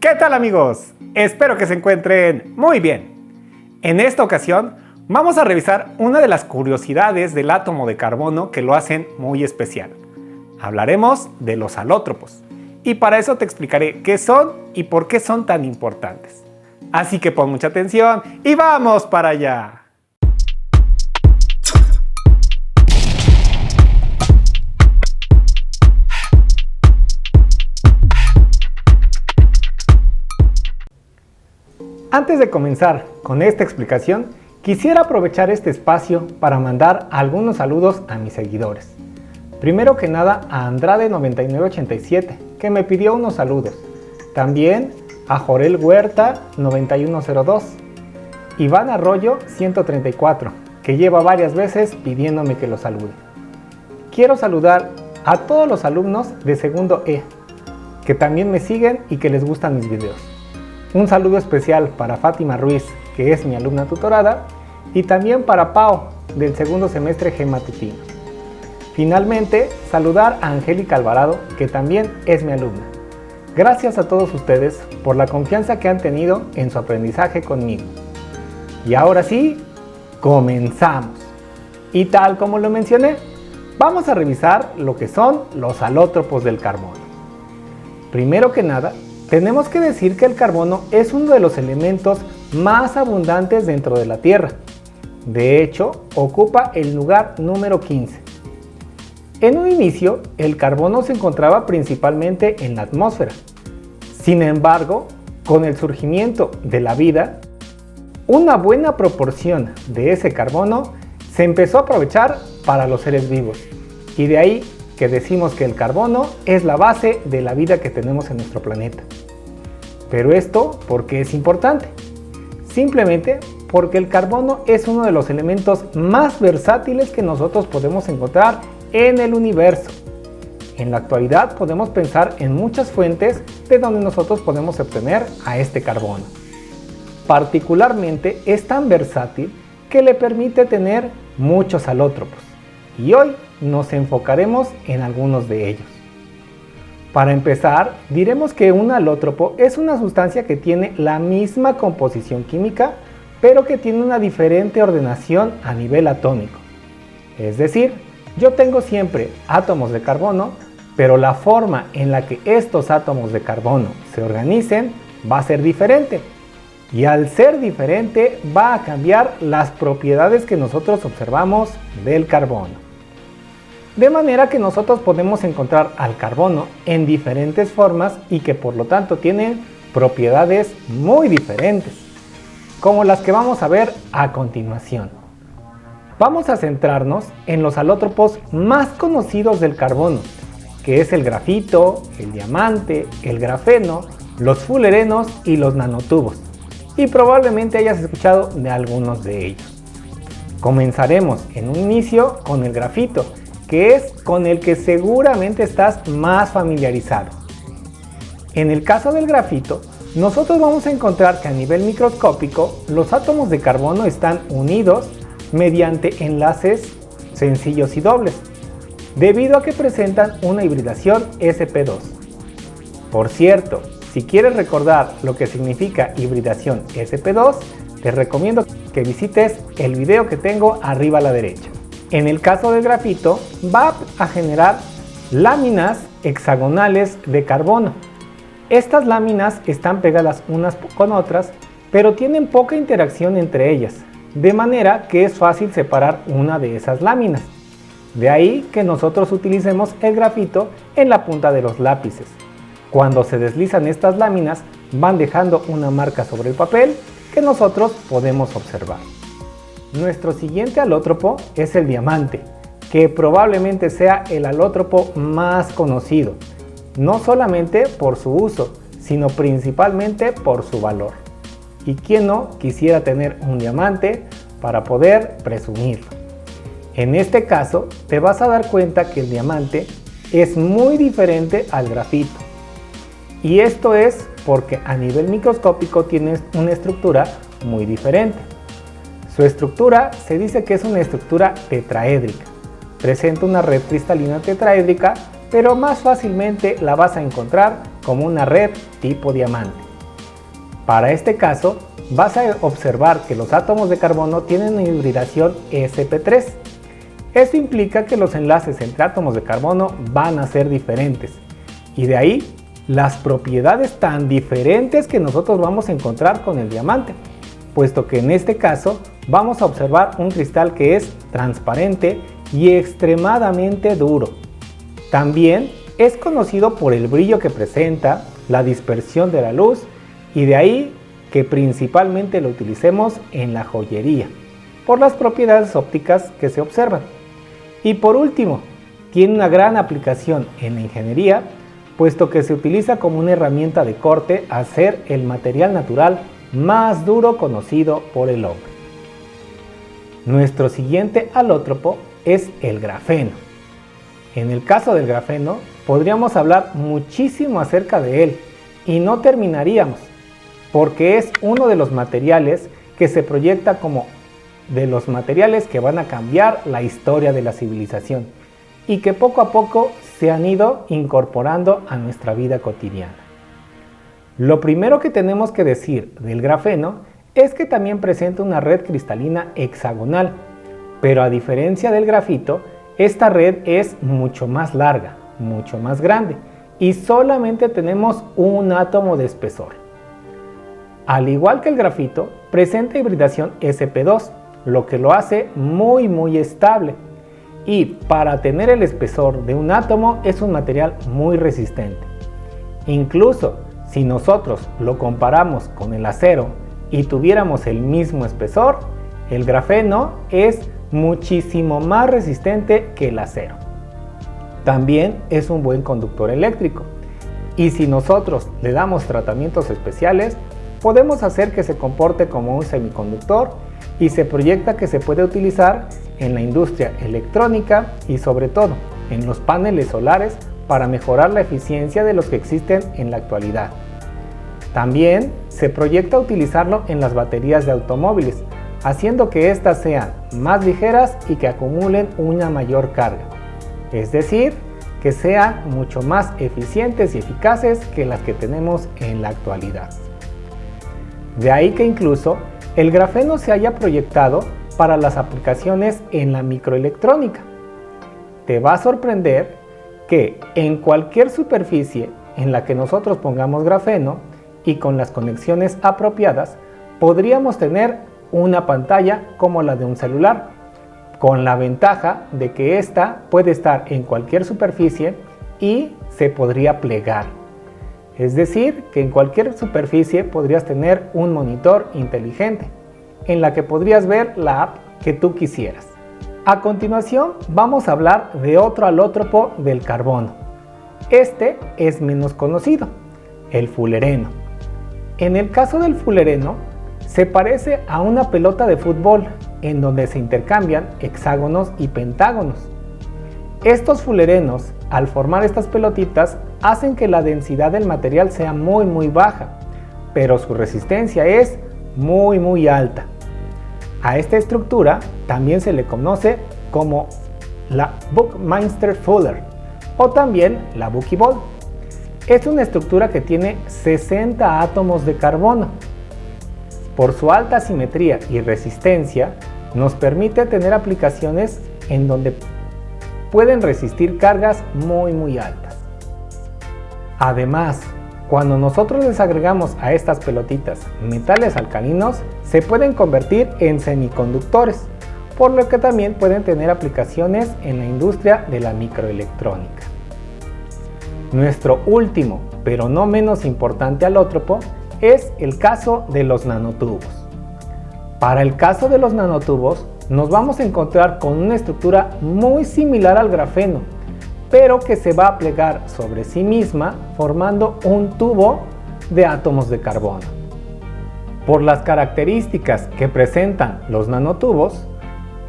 ¿Qué tal, amigos? Espero que se encuentren muy bien. En esta ocasión vamos a revisar una de las curiosidades del átomo de carbono que lo hacen muy especial. Hablaremos de los alótropos y para eso te explicaré qué son y por qué son tan importantes. Así que pon mucha atención y ¡vamos para allá! Antes de comenzar con esta explicación, quisiera aprovechar este espacio para mandar algunos saludos a mis seguidores. Primero que nada a Andrade9987, que me pidió unos saludos. También a Jorel Huerta 9102, Iván Arroyo 134, que lleva varias veces pidiéndome que lo salude. Quiero saludar a todos los alumnos de segundo E, que también me siguen y que les gustan mis videos. Un saludo especial para Fátima Ruiz, que es mi alumna tutorada, y también para Pau, del segundo semestre G Matutino. Finalmente, saludar a Angélica Alvarado, que también es mi alumna. Gracias a todos ustedes por la confianza que han tenido en su aprendizaje conmigo. Y ahora sí, comenzamos. Y tal como lo mencioné, vamos a revisar lo que son los alótropos del carbono. Primero que nada, tenemos que decir que el carbono es uno de los elementos más abundantes dentro de la Tierra. De hecho, ocupa el lugar número 15. En un inicio, el carbono se encontraba principalmente en la atmósfera. Sin embargo, con el surgimiento de la vida, una buena proporción de ese carbono se empezó a aprovechar para los seres vivos. Y de ahí que decimos que el carbono es la base de la vida que tenemos en nuestro planeta. Pero esto, ¿por qué es importante? Simplemente porque el carbono es uno de los elementos más versátiles que nosotros podemos encontrar en el universo. En la actualidad podemos pensar en muchas fuentes de donde nosotros podemos obtener a este carbono. Particularmente es tan versátil que le permite tener muchos alótropos. Y hoy nos enfocaremos en algunos de ellos. Para empezar, diremos que un alótropo es una sustancia que tiene la misma composición química, pero que tiene una diferente ordenación a nivel atómico. Es decir, yo tengo siempre átomos de carbono, pero la forma en la que estos átomos de carbono se organicen va a ser diferente. Y al ser diferente, va a cambiar las propiedades que nosotros observamos del carbono. De manera que nosotros podemos encontrar al carbono en diferentes formas y que por lo tanto tienen propiedades muy diferentes, como las que vamos a ver a continuación. Vamos a centrarnos en los alótropos más conocidos del carbono, que es el grafito, el diamante, el grafeno, los fullerenos y los nanotubos, y probablemente hayas escuchado de algunos de ellos. Comenzaremos en un inicio con el grafito, que es con el que seguramente estás más familiarizado. En el caso del grafito, nosotros vamos a encontrar que a nivel microscópico los átomos de carbono están unidos mediante enlaces sencillos y dobles, debido a que presentan una hibridación sp2. Por cierto, si quieres recordar lo que significa hibridación sp2, te recomiendo que visites el video que tengo arriba a la derecha. En el caso del grafito, va a generar láminas hexagonales de carbono. Estas láminas están pegadas unas con otras, pero tienen poca interacción entre ellas, de manera que es fácil separar una de esas láminas. De ahí que nosotros utilicemos el grafito en la punta de los lápices. Cuando se deslizan estas láminas, van dejando una marca sobre el papel que nosotros podemos observar. Nuestro siguiente alótropo es el diamante, que probablemente sea el alótropo más conocido, no solamente por su uso, sino principalmente por su valor. ¿Y quién no quisiera tener un diamante para poder presumirlo? En este caso, te vas a dar cuenta que el diamante es muy diferente al grafito. Y esto es porque a nivel microscópico tiene una estructura muy diferente. Su estructura se dice que es una estructura tetraédrica. Presenta una red cristalina tetraédrica, pero más fácilmente la vas a encontrar como una red tipo diamante. Para este caso, vas a observar que los átomos de carbono tienen una hibridación sp3. Esto implica que los enlaces entre átomos de carbono van a ser diferentes, y de ahí las propiedades tan diferentes que nosotros vamos a encontrar con el diamante, puesto que en este caso vamos a observar un cristal que es transparente y extremadamente duro. También es conocido por el brillo que presenta, la dispersión de la luz, y de ahí que principalmente lo utilicemos en la joyería, por las propiedades ópticas que se observan. Y por último, tiene una gran aplicación en la ingeniería, puesto que se utiliza como una herramienta de corte a ser el material natural más duro conocido por el hombre. Nuestro siguiente alótropo es el grafeno. En el caso del grafeno, podríamos hablar muchísimo acerca de él y no terminaríamos, porque es uno de los materiales que se proyecta como de los materiales que van a cambiar la historia de la civilización y que poco a poco se han ido incorporando a nuestra vida cotidiana. Lo primero que tenemos que decir del grafeno es que también presenta una red cristalina hexagonal, pero a diferencia del grafito, esta red es mucho más larga, mucho más grande, y solamente tenemos un átomo de espesor. Al igual que el grafito, presenta hibridación sp2, lo que lo hace muy estable, y para tener el espesor de un átomo es un material muy resistente. Incluso si nosotros lo comparamos con el acero y tuviéramos el mismo espesor, el grafeno es muchísimo más resistente que el acero. También es un buen conductor eléctrico, y si nosotros le damos tratamientos especiales, podemos hacer que se comporte como un semiconductor, y se proyecta que se puede utilizar en la industria electrónica y sobre todo en los paneles solares para mejorar la eficiencia de los que existen en la actualidad. También se proyecta utilizarlo en las baterías de automóviles, haciendo que éstas sean más ligeras y que acumulen una mayor carga, es decir, que sean mucho más eficientes y eficaces que las que tenemos en la actualidad. De ahí que incluso el grafeno se haya proyectado para las aplicaciones en la microelectrónica. Te va a sorprender que en cualquier superficie en la que nosotros pongamos grafeno y con las conexiones apropiadas, podríamos tener una pantalla como la de un celular, con la ventaja de que ésta puede estar en cualquier superficie y se podría plegar. Es decir, que en cualquier superficie podrías tener un monitor inteligente, en la que podrías ver la app que tú quisieras. A continuación vamos a hablar de otro alótropo del carbono. Este es menos conocido, el fulereno. En el caso del fulereno, se parece a una pelota de fútbol, en donde se intercambian hexágonos y pentágonos. Estos fulerenos, al formar estas pelotitas, hacen que la densidad del material sea muy baja, pero su resistencia es muy alta. A esta estructura también se le conoce como la Buckminster Fuller o también la Buckyball. Es una estructura que tiene 60 átomos de carbono. Por su alta simetría y resistencia, nos permite tener aplicaciones en donde pueden resistir cargas muy altas. Además, cuando nosotros les agregamos a estas pelotitas metales alcalinos, se pueden convertir en semiconductores, por lo que también pueden tener aplicaciones en la industria de la microelectrónica. Nuestro último, pero no menos importante alótropo, es el caso de los nanotubos. Para el caso de los nanotubos, nos vamos a encontrar con una estructura muy similar al grafeno, pero que se va a plegar sobre sí misma formando un tubo de átomos de carbono. Por las características que presentan los nanotubos,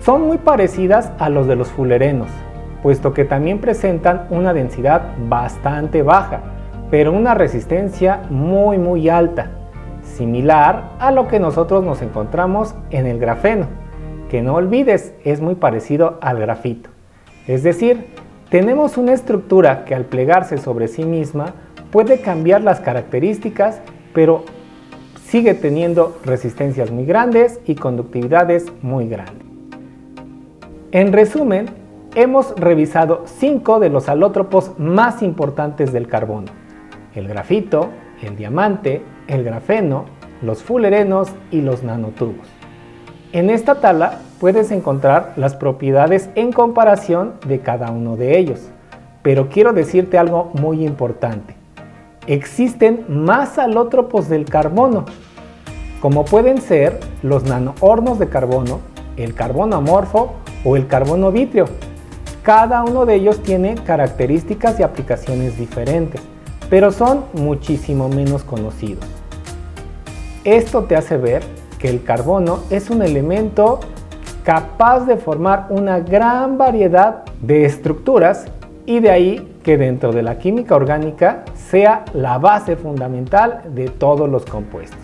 son muy parecidas a los de los fulerenos, puesto que también presentan una densidad bastante baja, pero una resistencia muy alta, similar a lo que nosotros nos encontramos en el grafeno, que no olvides es muy parecido al grafito. Es decir, tenemos una estructura que al plegarse sobre sí misma puede cambiar las características, pero sigue teniendo resistencias muy grandes y conductividades muy grandes. En resumen, hemos revisado 5 de los alótropos más importantes del carbono: el grafito, el diamante, el grafeno, los fulerenos y los nanotubos. En esta tabla puedes encontrar las propiedades en comparación de cada uno de ellos, pero quiero decirte algo muy importante. Existen más alótropos del carbono, como pueden ser los nanohornos de carbono, el carbono amorfo o el carbono vítreo. Cada uno de ellos tiene características y aplicaciones diferentes, pero son muchísimo menos conocidos. Esto te hace ver que el carbono es un elemento capaz de formar una gran variedad de estructuras, y de ahí que dentro de la química orgánica sea la base fundamental de todos los compuestos.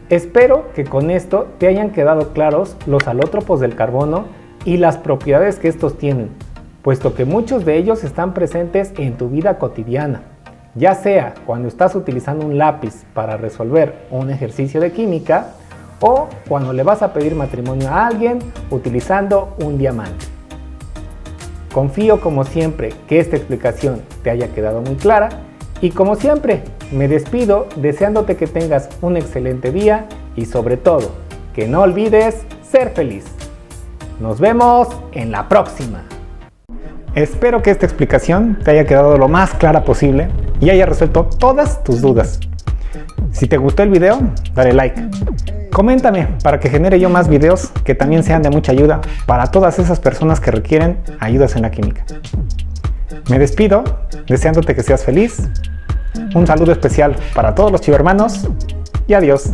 Espero que con esto te hayan quedado claros los alótropos del carbono y las propiedades que estos tienen, puesto que muchos de ellos están presentes en tu vida cotidiana, ya sea cuando estás utilizando un lápiz para resolver un ejercicio de química o cuando le vas a pedir matrimonio a alguien utilizando un diamante. Confío como siempre que esta explicación te haya quedado muy clara y como siempre me despido deseándote que tengas un excelente día y sobre todo que no olvides ser feliz. Nos vemos en la próxima. Espero que esta explicación te haya quedado lo más clara posible y haya resuelto todas tus dudas. Si te gustó el video, dale like. Coméntame para que genere yo más videos que también sean de mucha ayuda para todas esas personas que requieren ayudas en la química. Me despido deseándote que seas feliz. Un saludo especial para todos los chivermanos y adiós.